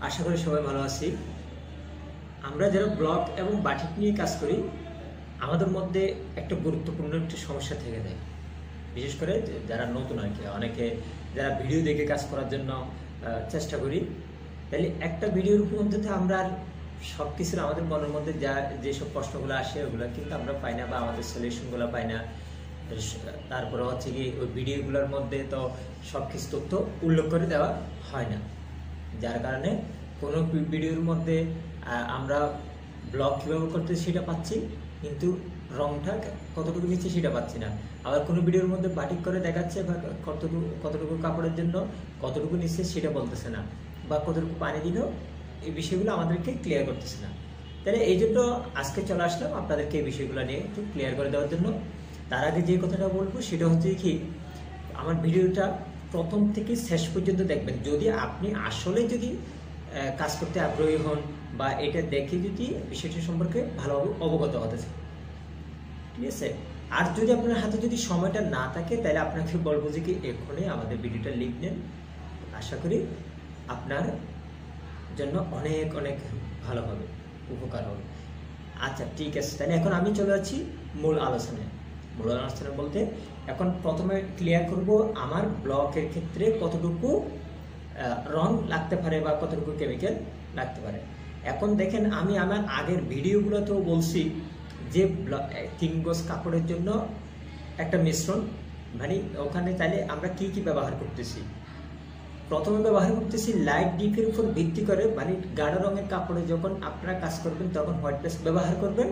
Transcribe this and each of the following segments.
আশা করি সবাই ভালো আছি। আমরা যারা ব্লগ এবং বাটিক নিয়ে কাজ করি আমাদের মধ্যে একটা গুরুত্বপূর্ণ একটা সমস্যা থেকে যায়, বিশেষ করে যারা নতুন আর কি, অনেকে যারা ভিডিও দেখে কাজ করার জন্য চেষ্টা করি, তাহলে একটা ভিডিওর মধ্যে আমরা সব কিছুর আমাদের মনের মধ্যে যেসব প্রশ্নগুলো আসে ওগুলো কিন্তু আমরা পাই না, বা আমাদের সলিউশনগুলো পাই না। তারপরে হচ্ছে কি ওই ভিডিওগুলোর মধ্যে তো সব কিছু তথ্য উল্লেখ করে দেওয়া হয় না, যার কারণে কোনো ভিডিওর মধ্যে আমরা ব্লগ কীভাবে করতে সেটা পাচ্ছি, কিন্তু রংটা কতটুকু নিচ্ছে সেটা পাচ্ছি না। আবার কোনো ভিডিওর মধ্যে বাটিক করে দেখাচ্ছে বা কতটুকু কাপড়ের জন্য কতটুকু নিচ্ছে সেটা বলতেছে না, বা কতটুকু পানি দিল এই বিষয়গুলো আমাদেরকে ক্লিয়ার করতেছে না। তাহলে এই জন্য আজকে চলে আসলাম আপনাদেরকে এই বিষয়গুলো নিয়ে একটু ক্লিয়ার করে দেওয়ার জন্য। তার আগে যে কথাটা বলবো সেটা হচ্ছে কি, আমার ভিডিওটা প্রথম থেকে শেষ পর্যন্ত দেখবেন। যদি আপনি আসলে যদি কাজ করতে আগ্রহী হন বা এটা দেখে যদি বিষয়টি সম্পর্কে ভালোভাবে অবগত হতে চান, ঠিক আছে। আর যদি আপনার হাতে যদি সময়টা না থাকে তাহলে আপনাকে বলবো যে কি এখনই আমাদের ভিডিওটা লিখ নেন, আশা করি আপনার জন্য অনেক অনেক ভালো হবে, উপকার হবে। আচ্ছা ঠিক আছে, তাহলে এখন আমি চলে যাচ্ছি মূল আলোচনায়। মূল আলোচনা বলতে এখন প্রথমে ক্লিয়ার করব আমার ব্লকের ক্ষেত্রে কতটুকু রং লাগতে পারে বা কতটুকু কেমিক্যাল লাগতে পারে। এখন দেখেন, আমি আমার আগের ভিডিওগুলোতেও বলছি যে 3 গজ কাপড়ের জন্য একটা মিশ্রণ, মানে ওখানে তাহলে আমরা কি কি ব্যবহার করতেছি। প্রথমে ব্যবহার করতেছি লাইট ডিপের উপর ভিত্তি করে, মানে গাঢ় রঙের কাপড়ে যখন আপনারা কাজ করবেন তখন হোয়াইট পেস্ট ব্যবহার করবেন,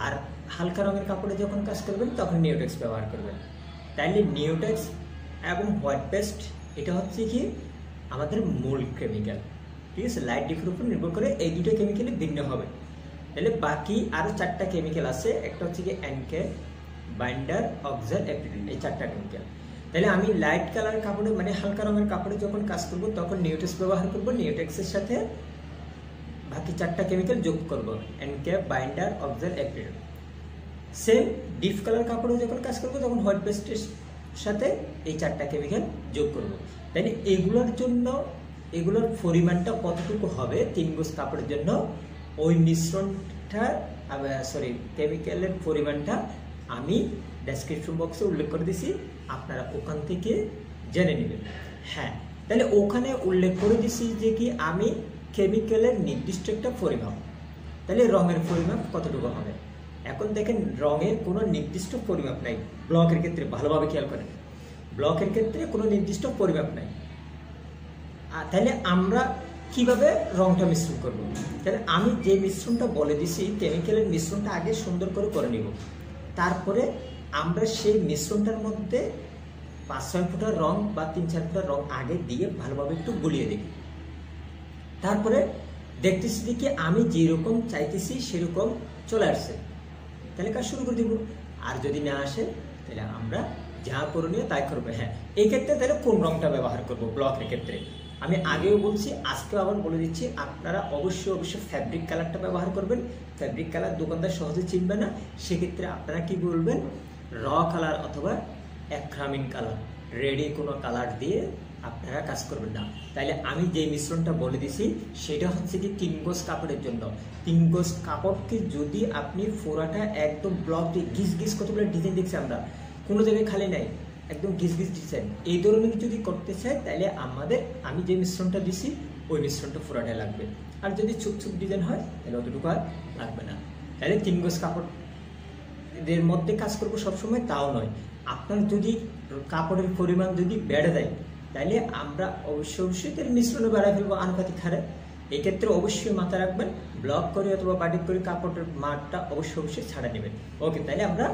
আর হালকা রঙের কাপড়ে যখন কাজ করবেন তখন নিউটেক্স ব্যবহার করবেন। তাইলে নিউটেক্স এবং হোয়াইট পেস্ট এটা হচ্ছে কি আমাদের মূল কেমিক্যাল, ঠিক আছে। লাইট ডিপের উপর নির্ভর করে এই দুটো কেমিক্যালই ভিন্ন হবে। তাহলে বাকি আরও 4টা কেমিক্যাল আছে, একটা হচ্ছে কি এনকে, বাইন্ডার, অক্সাল, অ্যাক্রিলিন, এই 4টা কেমিক্যাল। তাহলে আমি লাইট কালার কাপড়ে মানে হালকা রঙের কাপড়ে যখন কাজ করব তখন নিউটেক্স ব্যবহার করব, নিউটেক্সের সাথে বাকি 4টা কেমিক্যাল যোগ করব, এনকে, বাইন্ডার, অক্সাল, অ্যাক্রিলিন। সেম ডিপ কালার কাপড়ে যখন কাজ করব তখন হোয়াইট পেস্টের সাথে এই 4টা কেমিক্যাল যোগ করব। তাহলে এগুলোর জন্য এগুলোর পরিমাণটা কতটুকু হবে 3 গজ কাপড়ের জন্য, ওই মিশ্রণটা কেমিক্যালের পরিমাণটা আমি ডেসক্রিপশন বক্সে উল্লেখ করে দিছি, আপনারা ওখান থেকে জেনে নেবেন। হ্যাঁ, তাহলে ওখানে উল্লেখ করে দিছি যে কি আমি কেমিক্যালের নির্দিষ্ট একটা পরিমাপ, তাহলে রঙের পরিমাপ কতটুকু হবে। এখন দেখেন, রঙের কোনো নির্দিষ্ট পরিমাপ নাই ব্লকের ক্ষেত্রে, ভালোভাবে খেয়াল করেন, ব্লকের ক্ষেত্রে কোনো নির্দিষ্ট পরিমাপ নাই। তাহলে আমরা কিভাবে রংটা মিশ্রণ করব, তাহলে আমি যে মিশ্রণটা বলে দিছি কেমিক্যালের মিশ্রণটা আগে সুন্দর করে নিব, তারপরে আমরা সেই মিশ্রণটার মধ্যে 5-6 ফোঁটা রং বা 3-4 ফোঁটা রং আগে দিয়ে ভালোভাবে একটু গুলিয়ে দিই। তারপরে দেখতেছি দেখি আমি যেরকম চাইতেছি সেরকম চলে আসছে, তাহলে কাজ শুরু করে দিব। আর যদি না আসে তাহলে আমরা যা করণীয় তাই করবো। হ্যাঁ, এই ক্ষেত্রে তাহলে কোন রংটা ব্যবহার করব ব্লকের ক্ষেত্রে আমি আগেও বলছি, আজকেও আবার বলে দিচ্ছি, আপনারা অবশ্যই ফ্যাব্রিক কালারটা ব্যবহার করবেন। ফ্যাব্রিক কালার দোকানদার সহজে চিনবে না, সেক্ষেত্রে আপনারা কি বলবেন, র কালার অথবা অ্যাক্রামিন কালার, রেডি কোনো কালার দিয়ে আপনারা কাজ করবেন না। তাইলে আমি যে মিশ্রণটা বলে দিছি সেটা হচ্ছে কি 3 গজ কাপড়ের জন্য। 3 গজ কাপড়কে যদি আপনি ফোড়াটা একদম ব্লক দিয়ে ঘিস কতগুলো ডিজাইন দেখছি আমরা, কোনো জায়গায় খালি নাই, একদম ঘিস ডিজাইন, এই ধরনের যদি করতে চাই তাহলে আমি যে মিশ্রণটা দিছি ওই মিশ্রণটা ফোড়াটাই লাগবে। আর যদি ছুপ ডিজাইন হয় তাহলে অতটুকু আর লাগবে না। তাহলে 3 গজ কাপড়ের মধ্যে কাজ করবো সবসময় তাও নয়, আপনার যদি কাপড়ের পরিমাণ যদি বেড়ে দেয় তাহলে আমরা অবশ্যই তার মিশ্রণে বাড়াই ফেলবো আনুপাতিক হারে। এক্ষেত্রে অবশ্যই মাথায় রাখবেন, ব্লক করে অথবা বাটিক করে কাপড়ের মাঠটা অবশ্যই ছাড়া নেবেন। ওকে, তাহলে আমরা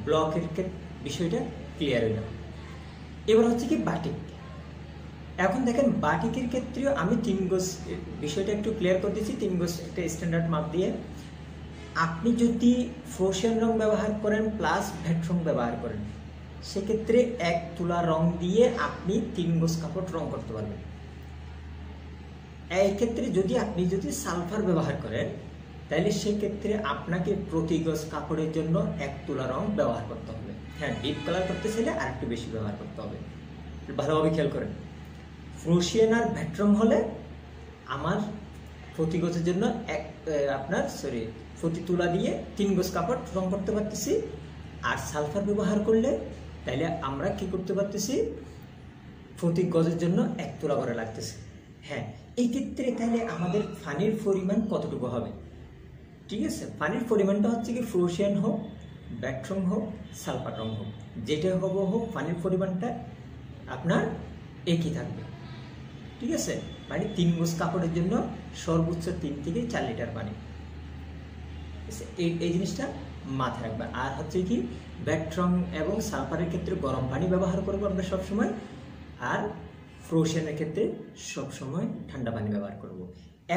ব্লকের বিষয়টা ক্লিয়ার হইল। এবার হচ্ছে কি বাটিক। এখন দেখেন, বাটিকের ক্ষেত্রেও আমি 3 গজ বিষয়টা একটু ক্লিয়ার করে দিচ্ছি। 3 গজ একটা স্ট্যান্ডার্ড মাপ দিয়ে আপনি যদি ফ্রোশন রং ব্যবহার করেন প্লাস ভেট রং ব্যবহার করেন, সেক্ষেত্রে 1 তুলা রং দিয়ে আপনি 3 গজ কাপড় রং করতে পারবেন। এই ক্ষেত্রে আপনি যদি সালফার ব্যবহার করেন তাহলে সেক্ষেত্রে আপনাকে প্রতি গজ কাপড়ের জন্য 1 তুলা রং ব্যবহার করতে হবে। হ্যাঁ, ডিপ কালার করতে চাইলে আর একটু বেশি ব্যবহার করতে হবে, ভালোভাবে খেয়াল করেন। ফ্রোশিয়ান আর ভ্যাট রং হলে আমার প্রতি গজের জন্য প্রতি তুলা দিয়ে 3 গজ কাপড় রং করতে পারতেছি। আর সালফার ব্যবহার করলে তাইলে আমরা কি করতে পারতেছি, প্রতি গজের জন্য 1 তুলা করে লাগতেছে। হ্যাঁ, এই ক্ষেত্রে তাহলে আমাদের পানির পরিমাণ কতটুকু হবে? ঠিক আছে, পানির পরিমাণটা হচ্ছে কি ফ্রোশিয়ান হোক, ভ্যাট রং হোক, সালফার রং হোক, যেটা হোক পানির পরিমাণটা আপনার একই থাকবে। ঠিক আছে, মানে 3 গজ কাপড়ের জন্য সর্বোচ্চ 3 থেকে 4 লিটার পানি। এই জিনিসটা মাথায় রাখবে। আর হচ্ছে কি ভ্যাট রং এবং সালফারের ক্ষেত্রে গরম পানি ব্যবহার করবো আমরা সবসময়, আর ফ্রোশিয়ানের ক্ষেত্রে সবসময় ঠান্ডা পানি ব্যবহার করব।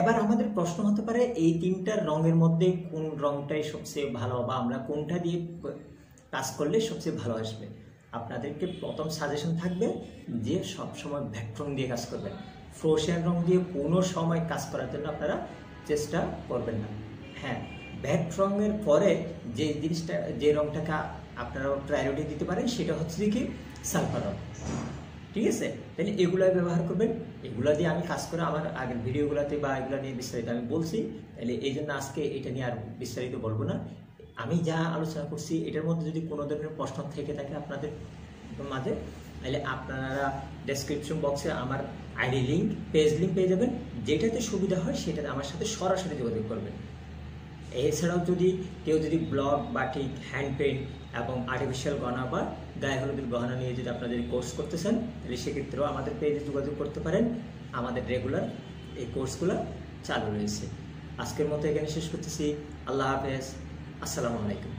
এবার আমাদের প্রশ্ন হতে পারে এই 3টার রঙের মধ্যে কোন রংটাই সবচেয়ে ভালো, বা আমরা কোনটা দিয়ে কাজ করলে সবচেয়ে ভালো আসবে। আপনাদেরকে প্রথম সাজেশন থাকবে যে সবসময় ভ্যাট রং দিয়ে কাজ করবেন। ফ্রোশিয়ান রং দিয়ে কোনো সময় কাজ করার জন্য আপনারা চেষ্টা করবেন না। হ্যাঁ, ভ্যাট রঙের পরে যে রংটাকে আপনারা প্রায়োরিটি দিতে পারেন সেটা হচ্ছে কি সালফার রং। ঠিক আছে, তাহলে এগুলাই ব্যবহার করবেন। এগুলা দিয়ে আমি কাজ করে আমার আগের ভিডিওগুলোতে বা এগুলো নিয়ে বিস্তারিত আমি বলছি, তাহলে এই জন্য আজকে এটা নিয়ে আর বিস্তারিত বলবো না। আমি যা আলোচনা করছি এটার মধ্যে যদি কোনো ধরনের প্রশ্ন থেকে থাকে আপনাদের মাঝে, তাহলে আপনারা ডেসক্রিপশন বক্সে আমার আইডি লিঙ্ক, পেজ লিঙ্ক পেয়ে যাবেন। যেটাতে সুবিধা হয় সেটাতে আমার সাথে সরাসরি যোগাযোগ করবেন। এছাড়াও কেউ যদি ব্লক, বাটিক, হ্যান্ড পেইন্ট এবং আর্টিফিশিয়াল গহনা বা গায়ে হলুদের গহনা নিয়ে যদি আপনাদের কোর্স করতে চান, তাহলে সেক্ষেত্রেও আমাদের পেজে যোগাযোগ করতে পারেন। আমাদের রেগুলার এই কোর্সগুলো চালু রয়েছে। আজকের মতো এখানে শেষ করতেছি। আল্লাহ হাফেজ, আসসালামু আলাইকুম।